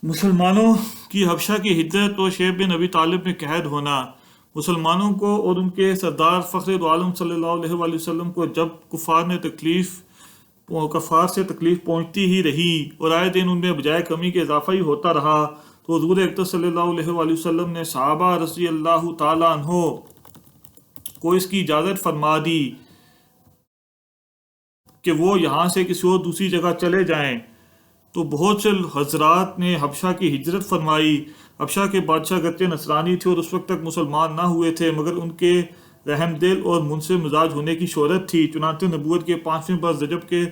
مسلمانوں کی حبشہ کی ہجرت اور شیب بن ابی طالب میں قید ہونا۔ مسلمانوں کو اور ان کے سردار فخر دو عالم صلی اللہ علیہ وآلہ وسلم کو جب کفار سے تکلیف پہنچتی ہی رہی اور آئے دن ان میں بجائے کمی کے اضافہ ہی ہوتا رہا، تو حضور اقدس صلی اللہ علیہ وآلہ وسلم نے صحابہ رضی اللہ تعالیٰ عنہ کو اس کی اجازت فرما دی کہ وہ یہاں سے کسی اور دوسری جگہ چلے جائیں۔ تو بہت سے حضرات نے حبشہ کی ہجرت فرمائی۔ حبشہ کے بادشاہ گرچہ نصرانی تھے اور اس وقت تک مسلمان نہ ہوئے تھے، مگر ان کے رحم دل اور منصف مزاج ہونے کی شہرت تھی۔ چنانچہ نبوت کے 5ویں برس رجب کے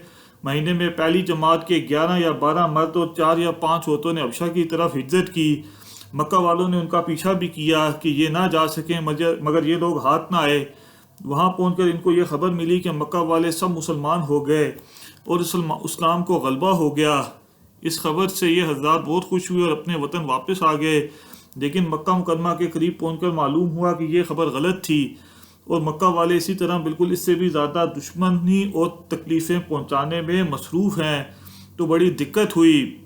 مہینے میں پہلی جماعت کے 11 یا 12 مرد اور 4 یا 5 عورتوں نے حبشہ کی طرف ہجرت کی۔ مکہ والوں نے ان کا پیچھا بھی کیا کہ یہ نہ جا سکیں، مگر یہ لوگ ہاتھ نہ آئے۔ وہاں پہنچ کر ان کو یہ خبر ملی کہ مکہ والے سب مسلمان ہو گئے اور اسلام کو غلبہ ہو گیا۔ اس خبر سے یہ حضرات بہت خوش ہوئے اور اپنے وطن واپس آ گئے، لیکن مکہ مکرمہ کے قریب پہنچ کر معلوم ہوا کہ یہ خبر غلط تھی اور مکہ والے اسی طرح بالکل اس سے بھی زیادہ دشمنی اور تکلیفیں پہنچانے میں مصروف ہیں۔ تو بڑی دقت ہوئی۔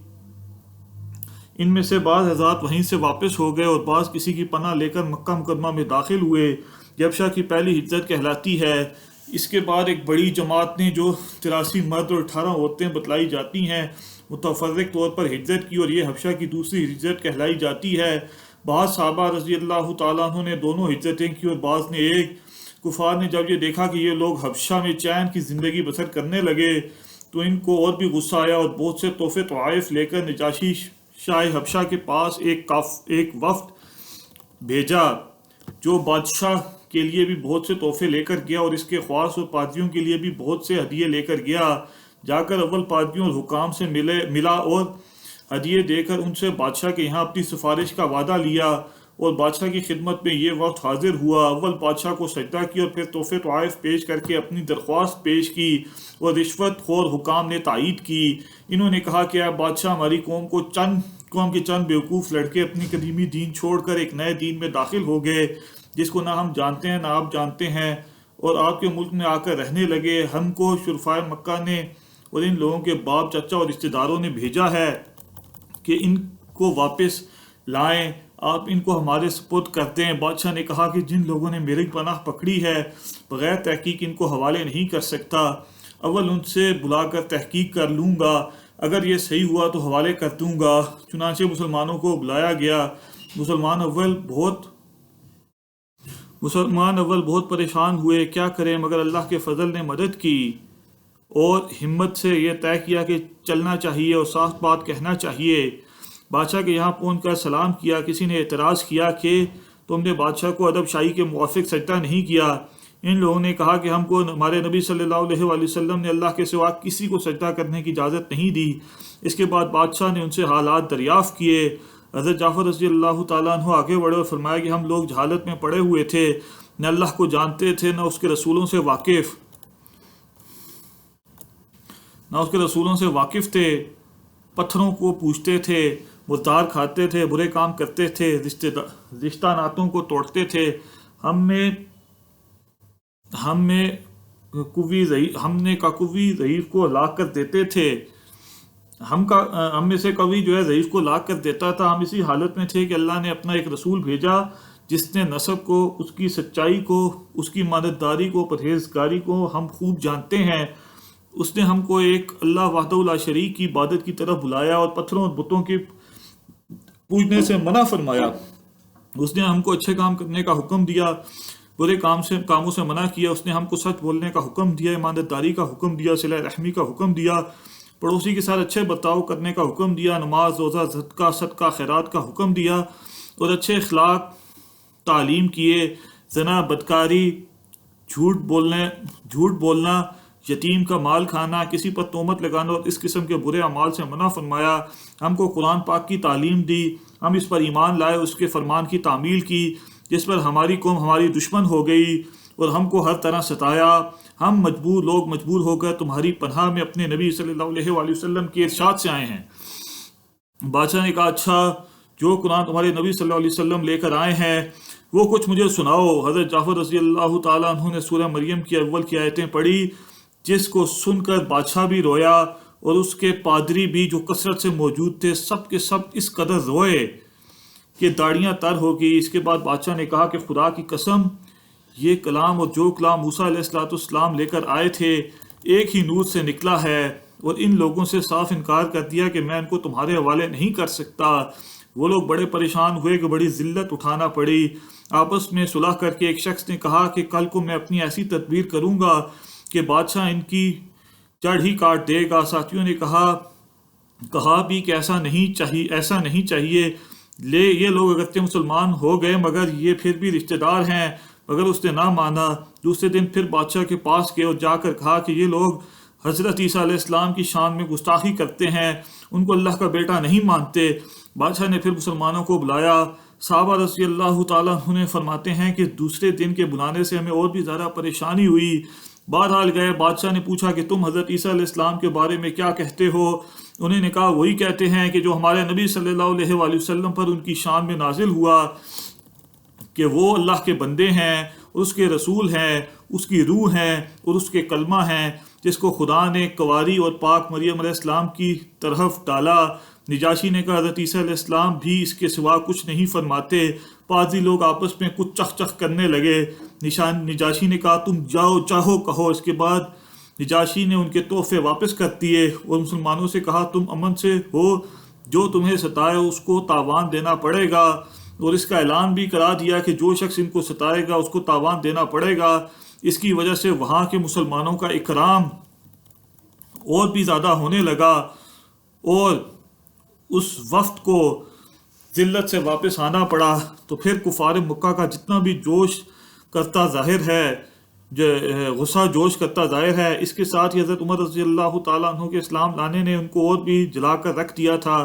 ان میں سے بعض حضرات وہیں سے واپس ہو گئے اور بعض کسی کی پناہ لے کر مکہ مکرمہ میں داخل ہوئے۔ یہ حبشہ کی پہلی ہجرت کہلاتی ہے۔ اس کے بعد ایک بڑی جماعت نے جو 83 مرد اور 18 عورتیں بتلائی جاتی ہیں متفرق طور پر ہجرت کی، اور یہ حبشہ کی دوسری ہجرت کہلائی جاتی ہے۔ بعض صحابہ رضی اللہ تعالیٰ عنہ نے دونوں ہجرتیں کی اور بعض نے ایک۔ کفار نے جب یہ دیکھا کہ یہ لوگ حبشہ میں چین کی زندگی بسر کرنے لگے تو ان کو اور بھی غصہ آیا اور بہت سے تحفے طوائف لے کر نجاشی شاہ حبشہ کے پاس ایک وفد بھیجا، جو بادشاہ کے لیے بھی بہت سے تحفے لے کر گیا اور اس کے خواص اور پادریوں کے لیے بھی بہت سے ہدیے لے کر گیا۔ جا کر اول پادریوں اور حکام سے ملا اور ہدیے دے کر ان سے بادشاہ کے یہاں اپنی سفارش کا وعدہ لیا، اور بادشاہ کی خدمت میں یہ وقت حاضر ہوا۔ اول بادشاہ کو سجدہ کیا اور پھر تحفے طوائف پیش کر کے اپنی درخواست پیش کی، اور رشوت خور حکام نے تائید کی۔ انہوں نے کہا کہ اے بادشاہ، ہماری قوم کے چند بیوقوف لڑکے اپنی قدیمی دین چھوڑ کر ایک نئے دین میں داخل ہو گئے جس کو نہ ہم جانتے ہیں نہ آپ جانتے ہیں، اور آپ کے ملک میں آ کر رہنے لگے۔ ہم کو شرفائے مکہ نے اور ان لوگوں کے باپ، چچا اور رشتہ داروں نے بھیجا ہے کہ ان کو واپس لائیں، آپ ان کو ہمارے سپرد کر دیں۔ بادشاہ نے کہا کہ جن لوگوں نے میری پناہ پکڑی ہے بغیر تحقیق ان کو حوالے نہیں کر سکتا۔ اول ان سے بلا کر تحقیق کر لوں گا، اگر یہ صحیح ہوا تو حوالے کر دوں گا۔ چنانچہ مسلمانوں کو بلایا گیا۔ مسلمان اول بہت پریشان ہوئے، کیا کریں، مگر اللہ کے فضل نے مدد کی اور ہمت سے یہ طے کیا کہ چلنا چاہیے اور صاف بات کہنا چاہیے۔ بادشاہ کے یہاں پہنچ کر سلام کیا۔ کسی نے اعتراض کیا کہ تم نے بادشاہ کو ادب شاہی کے موافق سجدہ نہیں کیا۔ ان لوگوں نے کہا کہ ہم کو ہمارے نبی صلی اللہ علیہ وآلہ وسلم نے اللہ کے سوا کسی کو سجدہ کرنے کی اجازت نہیں دی۔ اس کے بعد بادشاہ نے ان سے حالات دریافت کیے۔ حضرت جعفر رضی اللہ تعالیٰ عنہ آگے بڑھے اور فرمایا کہ ہم لوگ جہالت میں پڑے ہوئے تھے، نہ اللہ کو جانتے تھے نہ اس کے رسولوں سے واقف تھے، پتھروں کو پوجتے تھے، مردار کھاتے تھے، برے کام کرتے تھے، رشتہ ناتوں کو توڑتے تھے۔ ہم نے کوی ضعیف کو ہلاک کر دیتے تھے، ہم میں سے کوی جو ہے ضعیف کو ہلاک کر دیتا تھا۔ ہم اسی حالت میں تھے کہ اللہ نے اپنا ایک رسول بھیجا جس نے نسب کو، اس کی سچائی کو، اس کی مانداری کو، پرہیزگاری کو ہم خوب جانتے ہیں۔ اس نے ہم کو ایک اللہ وحدہ لا شریک کی عبادت کی طرف بلایا اور پتھروں اور بتوں کے پوجنے سے منع فرمایا۔ اس نے ہم کو اچھے کام کرنے کا حکم دیا، برے کاموں سے منع کیا۔ اس نے ہم کو سچ بولنے کا حکم دیا، ایمانداری کا حکم دیا، صلہ رحمی کا حکم دیا، پڑوسی کے ساتھ اچھے برتاؤ کرنے کا حکم دیا، نماز، روزہ، صدقہ، خیرات کا حکم دیا، اور اچھے اخلاق تعلیم کیے۔ زنا، بدکاری، جھوٹ بولنا، یتیم کا مال کھانا، کسی پر تہمت لگانا اور اس قسم کے برے اعمال سے منع فرمایا۔ ہم کو قرآن پاک کی تعلیم دی، ہم اس پر ایمان لائے، اس کے فرمان کی تعمیل کی، جس پر ہماری قوم ہماری دشمن ہو گئی اور ہم کو ہر طرح ستایا۔ ہم لوگ مجبور ہو کر تمہاری پناہ میں اپنے نبی صلی اللہ علیہ وآلہ وسلم کے ارشاد سے آئے ہیں۔ بادشاہ نے کہا اچھا، جو قرآن تمہارے نبی صلی اللہ علیہ وسلم لے کر آئے ہیں وہ کچھ مجھے سناؤ۔ حضرت جعفر رضی اللہ تعالیٰ عنہ نے سورہ مریم کی اول کی آیتیں پڑھی، جس کو سن کر بادشاہ بھی رویا اور اس کے پادری بھی جو کثرت سے موجود تھے، سب کے سب اس قدر روئے کہ داڑیاں تر ہو گئی۔ اس کے بعد بادشاہ نے کہا کہ خدا کی قسم، یہ کلام اور جو کلام موسیٰ علیہ السلام لے کر آئے تھے ایک ہی نور سے نکلا ہے، اور ان لوگوں سے صاف انکار کر دیا کہ میں ان کو تمہارے حوالے نہیں کر سکتا۔ وہ لوگ بڑے پریشان ہوئے کہ بڑی ذلت اٹھانا پڑی۔ آپس میں صلح کر کے ایک شخص نے کہا کہ کل کو میں اپنی ایسی تدبیر کروں گا کہ بادشاہ ان کی جڑ ہی کاٹ دے گا۔ ساتھیوں نے کہا بھی کہ ایسا نہیں چاہیے، یہ لوگ اگرچہ مسلمان ہو گئے مگر یہ پھر بھی رشتہ دار ہیں، مگر اس نے نہ مانا۔ دوسرے دن پھر بادشاہ کے پاس گئے اور جا کر کہا کہ یہ لوگ حضرت عیسیٰ علیہ السلام کی شان میں گستاخی کرتے ہیں، ان کو اللہ کا بیٹا نہیں مانتے۔ بادشاہ نے پھر مسلمانوں کو بلایا۔ صحابہ رضی اللہ تعالیٰ عنہ فرماتے ہیں کہ دوسرے دن کے بلانے سے ہمیں اور بھی زیادہ پریشانی ہوئی۔ بہرحال گئے، بادشاہ نے پوچھا کہ تم حضرت عیسیٰ علیہ السلام کے بارے میں کیا کہتے ہو؟ انہوں نے کہا وہی کہتے ہیں کہ جو ہمارے نبی صلی اللہ علیہ وآلہ وسلم پر ان کی شان میں نازل ہوا، کہ وہ اللہ کے بندے ہیں، اس کے رسول ہیں، اس کی روح ہیں اور اس کے کلمہ ہیں، جس کو خدا نے کنواری اور پاک مریم علیہ السلام کی طرف ڈالا۔ نجاشی نے کہا حضرت عیسیٰ علیہ السلام بھی اس کے سوا کچھ نہیں فرماتے۔ پادری لوگ آپس میں کچھ چخ چخ کرنے لگے۔ نجاشی نے کہا تم جاؤ چاہو کہو۔ اس کے بعد نجاشی نے ان کے تحفے واپس کر دیے اور مسلمانوں سے کہا تم امن سے ہو، جو تمہیں ستائے اس کو تاوان دینا پڑے گا، اور اس کا اعلان بھی کرا دیا کہ جو شخص ان کو ستائے گا اس کو تاوان دینا پڑے گا۔ اس کی وجہ سے وہاں کے مسلمانوں کا اکرام اور بھی زیادہ ہونے لگا، اور اس وفد کو ذلت سے واپس آنا پڑا۔ تو پھر کفار مکہ کا جتنا بھی غصہ جوش کرتا ظاہر ہے، اس کے ساتھ ہی حضرت عمر رضی اللہ تعالیٰ عنہ کے اسلام لانے نے ان کو اور بھی جلا کر رکھ دیا تھا،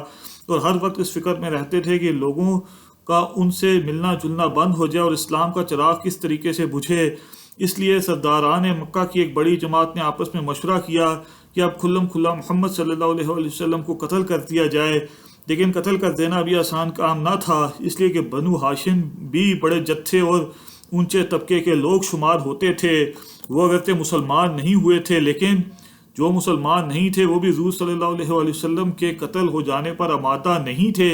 اور ہر وقت اس فکر میں رہتے تھے کہ لوگوں کا ان سے ملنا جلنا بند ہو جائے اور اسلام کا چراغ کس طریقے سے بجھے۔ اس لیے سرداران مکہ کی ایک بڑی جماعت نے آپس میں مشورہ کیا کہ اب کھلم کھلا محمد صلی اللہ علیہ وآلہ وسلم کو قتل کر دیا جائے، لیکن قتل کر دینا بھی آسان کام نہ تھا، اس لیے کہ بنو ہاشم بھی بڑے جتھے اور اونچے طبقے کے لوگ شمار ہوتے تھے۔ وہ اگرچہ مسلمان نہیں ہوئے تھے، لیکن جو مسلمان نہیں تھے وہ بھی حضور صلی اللہ علیہ وآلہ وسلم کے قتل ہو جانے پر آمادہ نہیں تھے۔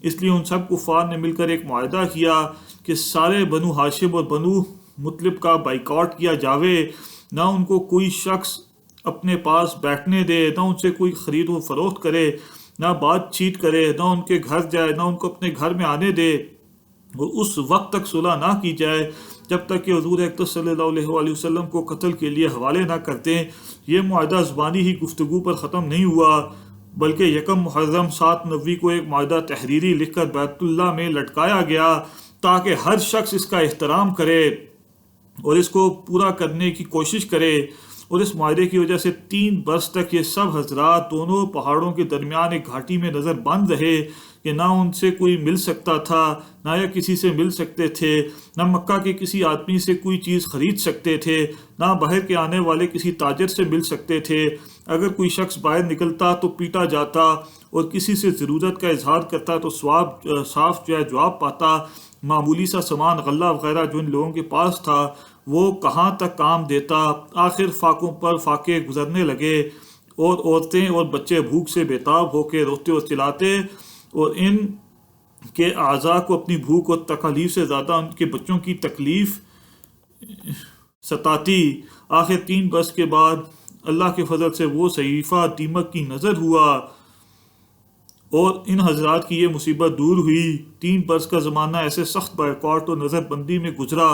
اس لیے ان سب کفار نے مل کر ایک معاہدہ کیا کہ سارے بنو ہاشم اور بنو مطلب کا بائیکاٹ کیا جاوے، نہ ان کو کوئی شخص اپنے پاس بیٹھنے دے، نہ ان سے کوئی خرید و فروخت کرے، نہ بات چیت کرے، نہ ان کے گھر جائے، نہ ان کو اپنے گھر میں آنے دے، اور اس وقت تک صلح نہ کی جائے جب تک کہ حضور اکرم صلی اللہ علیہ وآلہ وسلم کو قتل کے لیے حوالے نہ کر دیں۔ یہ معاہدہ زبانی ہی گفتگو پر ختم نہیں ہوا، بلکہ یکم محرم 7 کو ایک معاہدہ تحریری لکھ کر بیت اللہ میں لٹکایا گیا تاکہ ہر شخص اس کا احترام کرے اور اس کو پورا کرنے کی کوشش کرے۔ اور اس معاہدے کی وجہ سے 3 برس تک یہ سب حضرات دونوں پہاڑوں کے درمیان ایک گھاٹی میں نظر بند رہے کہ نہ ان سے کوئی مل سکتا تھا، نہ یا کسی سے مل سکتے تھے، نہ مکہ کے کسی آدمی سے کوئی چیز خرید سکتے تھے، نہ باہر کے آنے والے کسی تاجر سے مل سکتے تھے۔ اگر کوئی شخص باہر نکلتا تو پیٹا جاتا، اور کسی سے ضرورت کا اظہار کرتا تو صاف جواب پاتا۔ معمولی سا سامان غلہ وغیرہ جو ان لوگوں کے پاس تھا وہ کہاں تک کام دیتا۔ آخر فاقوں پر فاقے گزرنے لگے، اور عورتیں اور بچے بھوک سے بےتاب ہو کے روتے اور چلاتے، اور ان کے اعضاء کو اپنی بھوک اور تکالیف سے زیادہ ان کے بچوں کی تکلیف ستاتی۔ آخر 3 برس کے بعد اللہ کے فضل سے وہ صحیفہ دیمک کی نظر ہوا اور ان حضرات کی یہ مصیبت دور ہوئی۔ 3 برس کا زمانہ ایسے سخت بائیکاٹ اور نظر بندی میں گزرا،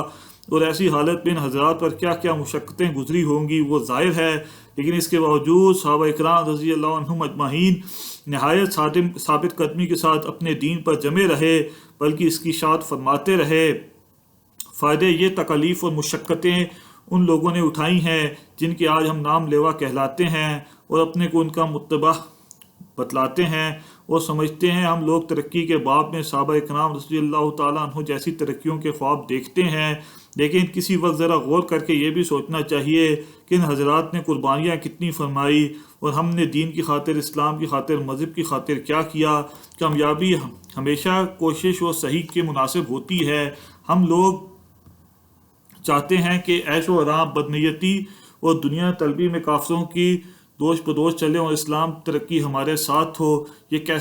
اور ایسی حالت میں ان حضرات پر کیا کیا مشقتیں گزری ہوں گی وہ ظاہر ہے، لیکن اس کے باوجود صحابہ اکرام رضی اللہ عنہم اجمعین نہایت ثابت قدمی کے ساتھ اپنے دین پر جمے رہے، بلکہ اس کی اشاعت فرماتے رہے۔ فائدے یہ تکالیف اور مشقتیں ان لوگوں نے اٹھائی ہیں جن کے آج ہم نام لیوا کہلاتے ہیں، اور اپنے کو ان کا متبع بتلاتے ہیں اور سمجھتے ہیں ہم لوگ ترقی کے باب میں صحابہ اکرام رضی اللہ تعالیٰ عنہ جیسی ترقیوں کے خواب دیکھتے ہیں، لیکن کسی وقت ذرا غور کر کے یہ بھی سوچنا چاہیے کہ ان حضرات نے قربانیاں کتنی فرمائی، اور ہم نے دین کی خاطر، اسلام کی خاطر، مذہب کی خاطر کیا کیا۔ کامیابی ہمیشہ کوشش و صحیح کے مناسب ہوتی ہے۔ ہم لوگ چاہتے ہیں کہ عیش و آرام، بدنیتی اور دنیا طلبی میں کافروں کی دوش بدوش چلیں اور اسلام ترقی ہمارے ساتھ ہو، یہ کیسے